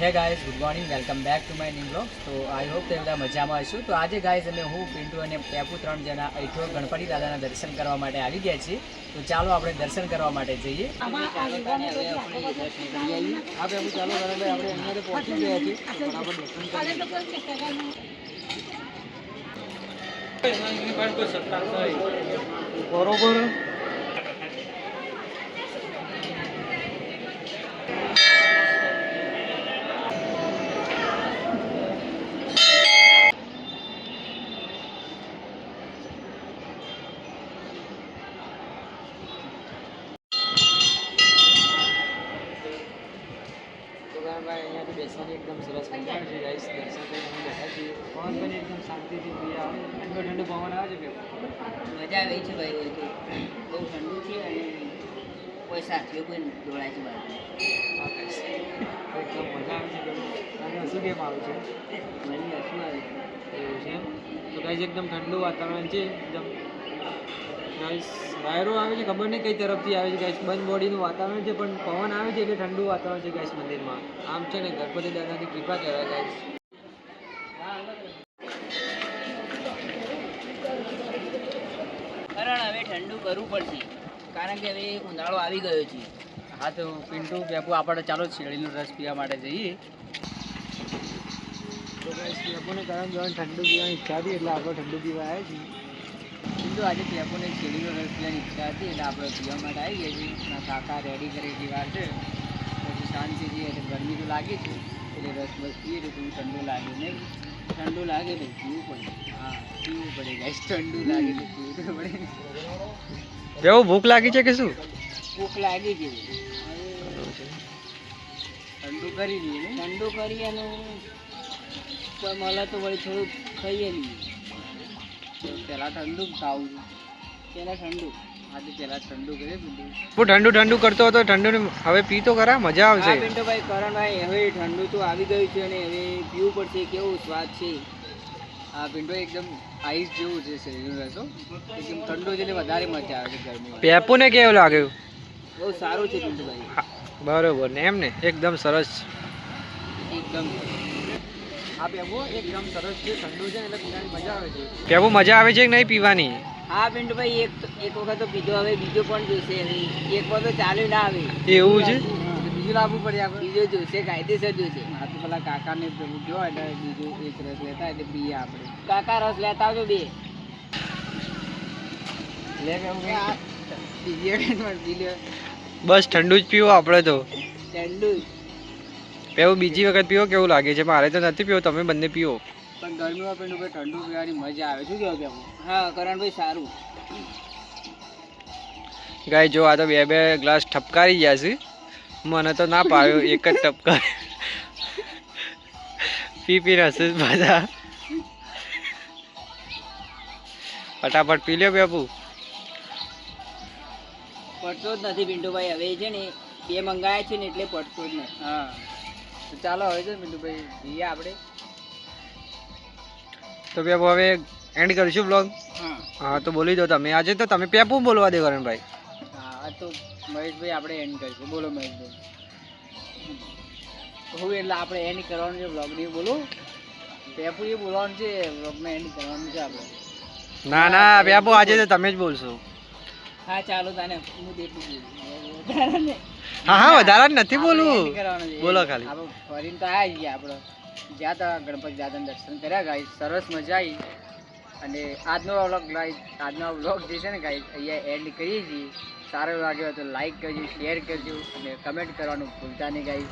Hey guys, good morning, welcome back to my new blog. તો I hope તમે બધા મજામાં હશો. તો આજે ગાઈઝ અમે હું પિન્ટુ અને પેપુ 3 જણા અહીંથી ગણપતિ દાદાના દર્શન કરવા માટે આવી ગયા છીએ. તો ચાલો આપણે દર્શન કરવા માટે જઈએ. હા પેપુ, ચાલો ગણભાઈ, આપણે અહીંયા પહોંચી ગયા છીએ. બરાબર દર્શન કરીએ. બરોબર. અહીંયાથી બેસવાની એકદમ સરસ મજા આવે છે ગાઈસ. દર્શન કરીને અમે બેઠા છીએ. પવન પણ એકદમ શાંતિથી પી આવે. ઠંડો ઠંડો પવન આવે છે. મજા આવે છે ભાઈ. હોય તો બહુ ઠંડુ છે અને કોઈ સાથીઓ કોઈ દોડાય છે બાજુ. હા ગાઈસ, એકદમ મજા આવે છે. અને શું કેમ આવે છે? મને શું આવે છે એવું છે. તો ગાઈસ એકદમ ઠંડુ વાતાવરણ છે. એકદમ ગાઈસ વાયરો આવે છે, ખબર નહીં કઈ તરફથી આવે છે ગાઈસ. બંધ બોડીનું વાતાવરણ છે પણ પવન આવે છે એટલે ઠંડુ વાતાવરણ છે ગાઈસ મંદિરમાં. આમ છે ને ગણપતિ દાદાની કૃપા કહેવાય ગાઈસ. કારણ હવે ઠંડુ કરવું પડશે, કારણ કે હવે ઉનાળો આવી ગયો છે. હા તો પિન્ટુ પેપુ આપણે ચાલો શેરડીનો રસ પીવા માટે જઈએ. તો ગાઈસ પેપુને કારણ જવાનું ઠંડુ પીવાની ઈચ્છા હતી એટલે આપણે ઠંડુ પીવા આવ્યા છીએ. પિન્ટુ આજે પેપુને શેરડીનો રસ પીવાની ઈચ્છા હતી એટલે આપણે પીવા માટે આવી ગયા છીએ. ના કાકા રેડી કરેલી વાર છે પછી શાંતિથી. એટલે ગરમી તો લાગી છે એટલે રસ બસ પીએ તો થોડું ઠંડુ લાગે નહીં. ઠંડુ લાગે તો પીવું પડે. હા પીવું પડે ગાઈસ. ઠંડુ લાગે તો પીવું તો પડે. કેવું ભૂખ લાગી છે કે શું? ભૂખ લાગી છે. ઠંડુ કરી દઈએ ને. ઠંડુ કરી અને કોઈ મળે તો વળી થોડુંક ખાઈએ લઈએ. પહેલાં ઠંડુ જ ખાવું છે. પહેલાં ઠંડુ. આજે પહેલાં ઠંડુ કરીએ પિન્ટુ. હું ઠંડુ ઠંડુ કરતો હતો. ઠંડુ હવે પી તો ખરા, મજા હા આવશે. પિન્ટુભાઈ, કરણભાઈ, હવે ઠંડુ તો આવી ગયું છે અને હવે પીવું પડશે. કેવું સ્વાદ છે. હા પિન્ટુ એકદમ આઈસ જેવું છે શરીરનું રસો. એકદમ ઠંડુ છે એટલે વધારે મજા આવે છે ગરમીમાં. પેપુને કેવું લાગ્યું? બહુ સારું છે પિન્ટુભાઈ. બરોબર ને, એમ ને એકદમ સરસ. એકદમ હા પેપુ એકદમ સરસ છે. ઠંડુ છે એટલે પીવાની મજા આવે છે. પેપુ મજા આવે છે કે નહીં પીવાની? હા પિન્ટુભાઈ, એક વખત તો પીધો, હવે બીજો પણ જોઈશે. હવે એક વાર તો ચાલ્યું ના આવે. એવું છે? બીજું લાવવું પડે આપણે. બીજો જોઈશે, કાયદેસર જોઈશે. હા તો પેલા કાકાને પેલું જો એટલે બીજું એક રસ લેતા એટલે પીએ આપણે. કાકા રસ લેતા આવજો બે. લે પેપુ બીજી વખત પી લે. બસ ઠંડુ જ પીવો આપણે તો. ઠંડુ પેપુ બીજી વખત પીવો, કેવું લાગે છે? મારે તો નથી પીવો, તમે બંને પીવો. પણ ગરમીમાં પેલું ઠંડુ પીવાની મજા આવે. શું કહેવું પેપુ? હા કરણભાઈ, સારું. ગાય જો આ તો બે બે ગ્લાસ ઠપકારી ગયા છે. મને તો ના પાડ્યો, એક જ ટપકાર પી હશે બધા. ફટાફટ પી લ્યો પેપુ. પડતો જ નથી પિન્ટુભાઈ. હવે છે ને બે મંગાયા છે ને એટલે પડતો જ નથી. હા તો ચાલો હવે છે પિન્ટુભાઈ પીએ આપણે. તો પેપુ હવે એન્ડ કરીશું બ્લોગ. હા હા તો બોલી દો તમે. આજે તો તમે પેપુ બોલવા દે કરણભાઈ. હા તો મહેશભાઈ આપણે એન્ડ કરીશું. બોલો મહેશભાઈ. હું એટલે આપણે એન્ડ કરવાનું છે બ્લોગની. બોલો પેપુ એ બોલવાનું છે. બ્લોગને એન્ડ કરવાનું છે આપણે. ના ના પેપુ, આજે તો તમે જ બોલશો. હા ચાલો તાને હું દેખું છું. હા હા, વધારે નથી બોલવું. end કરવાનું છે. બોલો ખાલી. આપણે ફરીને તો આવ્યા ગયા. આપણે જ્યાં તા ગણપતિ દાદાના દર્શન કર્યા ગાઈસ. સરસ મજા આવી. અને આજનો વ્લોગ જે છે ને ગાઈસ અહીંયા એન્ડ કરીએ છીએ. સારો લાગ્યો તો લાઈક કરજો, શેર કરજો અને કમેન્ટ કરવાનું ભૂલતા નહીં ગાઈસ.